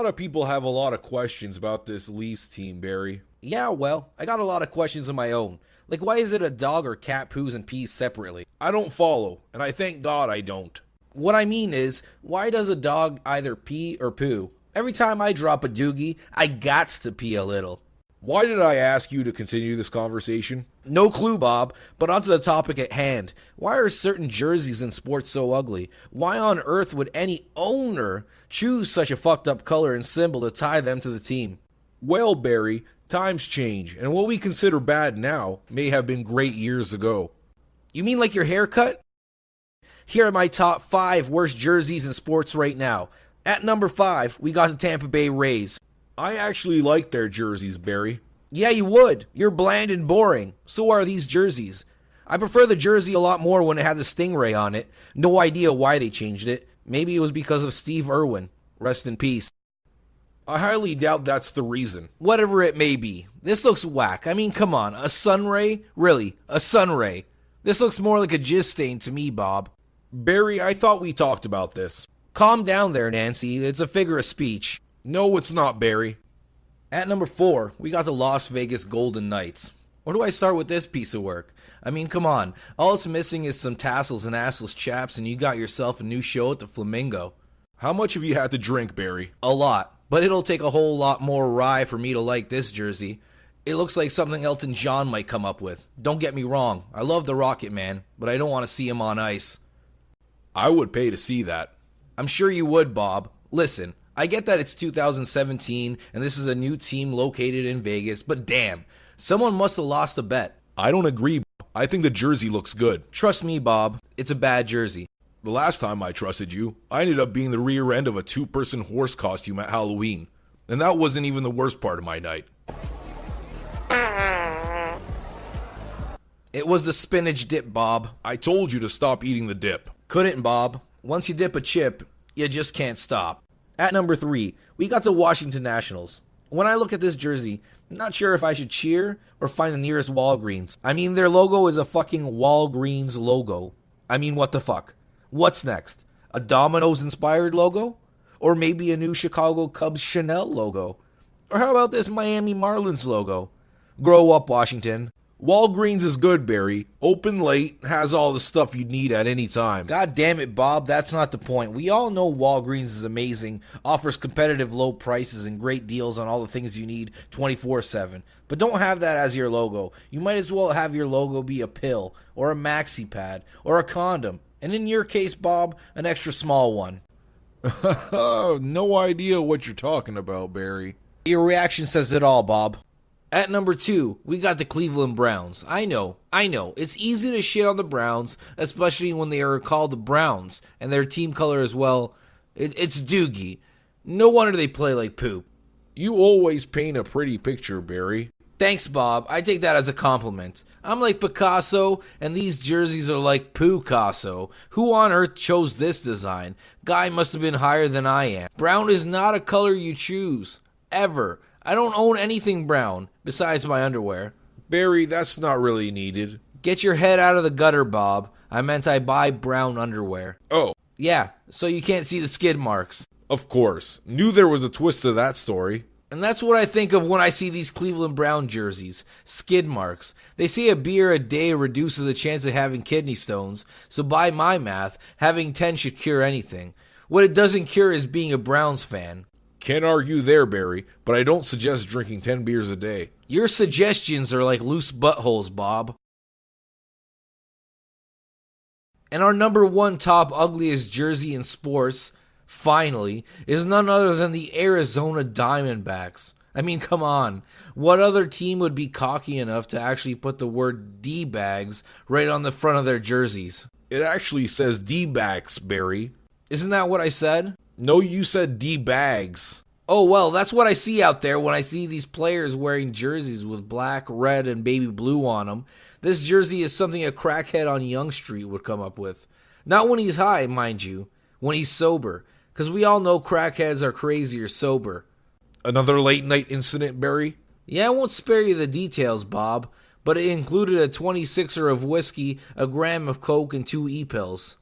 lot of people have a lot of questions about this Leafs team, Barry. Yeah, well, I got a lot of questions of my own. Like, why is it a dog or cat poos and pees separately? I don't follow, and I thank God I don't. What I mean is, why does a dog either pee or poo? Every time I drop a doogie, I gots to pee a little. Why did I ask you to continue this conversation? No clue, Bob, but onto the topic at hand. Why are certain jerseys in sports so ugly? Why on earth would any owner choose such a fucked up color and symbol to tie them to the team? Well, Barry, times change, and what we consider bad now may have been great years ago. You mean like your haircut? Here are my top 5 worst jerseys in sports right now. At number 5, we got the Tampa Bay Rays. I actually like their jerseys, Barry. Yeah, you would. You're bland and boring. So are these jerseys. I prefer the jersey a lot more when it had the stingray on it. No idea why they changed it. Maybe it was because of Steve Irwin. Rest in peace. I highly doubt that's the reason. Whatever it may be. This looks whack. I mean, come on. A sunray? Really? A sunray? This looks more like a jizz stain to me, Bob. Barry, I thought we talked about this. Calm down there, Nancy. It's a figure of speech. No, it's not, Barry. At number 4, we got the Las Vegas Golden Knights. Where do I start with this piece of work? I mean, come on. All it's missing is some tassels and assless chaps, and you got yourself a new show at the Flamingo. How much have you had to drink, Barry? A lot. But it'll take a whole lot more rye for me to like this jersey. It looks like something Elton John might come up with. Don't get me wrong. I love the Rocket Man, but I don't want to see him on ice. I would pay to see that. I'm sure you would, Bob. Listen, I get that it's 2017 and this is a new team located in Vegas, but damn, someone must have lost a bet. I don't agree. I think the jersey looks good. Trust me, Bob, it's a bad jersey. The last time I trusted you, I ended up being the rear end of a 2-person horse costume at Halloween. And that wasn't even the worst part of my night. It was the spinach dip, Bob. I told you to stop eating the dip. Couldn't, Bob. Once you dip a chip, you just can't stop. At number 3, we got the Washington Nationals. When I look at this jersey, I'm not sure if I should cheer or find the nearest Walgreens. I mean, their logo is a fucking Walgreens logo. I mean, what the fuck? What's next? A Domino's-inspired logo? Or maybe a new Chicago Cubs Chanel logo? Or how about this Miami Marlins logo? Grow up, Washington. Walgreens is good, Barry. Open late, has all the stuff you need at any time. God damn it, Bob, that's not the point. We all know Walgreens is amazing, offers competitive low prices and great deals on all the things you need 24/7. But don't have that as your logo. You might as well have your logo be a pill, or a maxi pad, or a condom. And in your case, Bob, an extra small one. No idea what you're talking about, Barry. Your reaction says it all, Bob. At number 2, we got the Cleveland Browns. I know. It's easy to shit on the Browns, especially when they are called the Browns, and their team color as well. It's doogie. No wonder they play like poop. You always paint a pretty picture, Barry. Thanks, Bob. I take that as a compliment. I'm like Picasso, and these jerseys are like Picasso. Who on earth chose this design? Guy must have been higher than I am. Brown is not a color you choose. Ever. I don't own anything brown, besides my underwear. Barry, that's not really needed. Get your head out of the gutter, Bob. I meant I buy brown underwear. Oh. Yeah, so you can't see the skid marks. Of course. Knew there was a twist to that story. And that's what I think of when I see these Cleveland Brown jerseys. Skid marks. They say a beer a day reduces the chance of having kidney stones, so by my math, having 10 should cure anything. What it doesn't cure is being a Browns fan. Can't argue there, Barry, but I don't suggest drinking 10 beers a day. Your suggestions are like loose buttholes, Bob. And our number 1 top ugliest jersey in sports, finally, is none other than the Arizona Diamondbacks. I mean, come on. What other team would be cocky enough to actually put the word D-bags right on the front of their jerseys? It actually says D-backs, Barry. Isn't that what I said? No, you said D-bags. Oh, well, that's what I see out there when I see these players wearing jerseys with black, red, and baby blue on them. This jersey is something a crackhead on Yonge Street would come up with. Not when he's high, mind you. When he's sober. Because we all know crackheads are crazier sober. Another late-night incident, Barry? Yeah, I won't spare you the details, Bob. But it included a 26er of whiskey, a gram of coke, and 2 E-pills.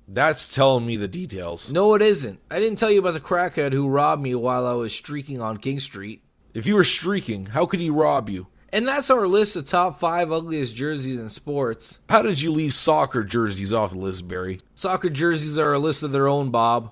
That's telling me the details. No, it isn't. I didn't tell you about the crackhead who robbed me while I was streaking on King Street. If you were streaking, how could he rob you? And that's our list of top 5 ugliest jerseys in sports. How did you leave soccer jerseys off the list, Barry? Soccer jerseys are a list of their own, Bob.